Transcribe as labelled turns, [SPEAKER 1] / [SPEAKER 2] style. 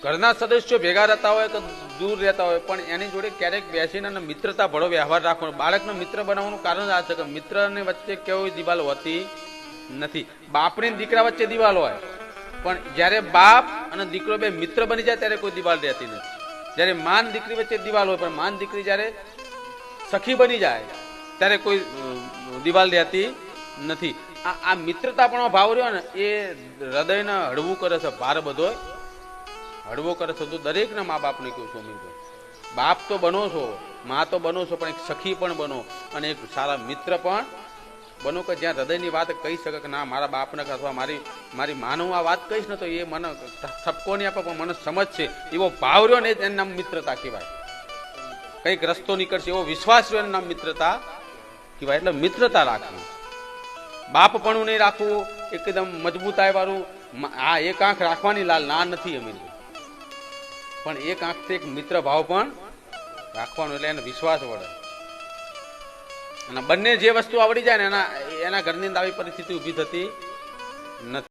[SPEAKER 1] ઘરના સદસ્યો ભેગા રહેતા હોય કે દૂર રહેતા હોય પણ એની જોડે ક્યારેક બેસીને અને મિત્રતા ભળો વ્યવહાર રાખવાનો. બાળકને મિત્ર બનાવવાનું કારણ આ છે કે મિત્રની વચ્ચે કેવી દિવાલ હોતી નથી. બાપની દીકરા વચ્ચે દિવાલ હોય પણ જ્યારે બાપ અને દીકરો બે મિત્ર બની જાય ત્યારે કોઈ દિવાલ રહેતી નથી. જ્યારે માન દીકરી વચ્ચે દિવાલ હોય પણ માન દીકરી જ્યારે સખી બની જાય ત્યારે કોઈ દિવાલ રહેતી નથી. આ મિત્રતા પણ ભાવ રહ્યો ને એ હૃદયને હળવું કરે છે, ભાર બધો હળવો કરે છે. તો દરેકના મા બાપને કહું છું અમીરભાઈ, બાપ તો બનો છો, મા તો બનો છો, પણ એક સખી પણ બનો અને એક સારા મિત્ર પણ બનો કે જ્યાં હૃદયની વાત કહી શકે કે ના મારા બાપને અથવા મારી માને હું આ વાત કહીશ ને તો એ મને ઠપકો નહીં આપે પણ મને સમજ છે એવો ભાવ રહ્યો ને એનું નામ મિત્રતા કહેવાય. કંઈક રસ્તો નીકળશે એવો વિશ્વાસ રહ્યો એનું નામ મિત્રતા કહેવાય. એટલે મિત્રતા રાખવી, બાપ પણ નહીં રાખવું, એકદમ મજબૂતાઈ વાળું. આ એક આંખ રાખવાની લાલ ના નથી અમીર, પણ એક આંખથી એક મિત્ર ભાવ પણ રાખવાનો એટલે એને વિશ્વાસ વળે. અને બંને જે વસ્તુ આવડી જાય ને એના ઘરની અંદર આવી પરિસ્થિતિ ઊભી થતી નથી.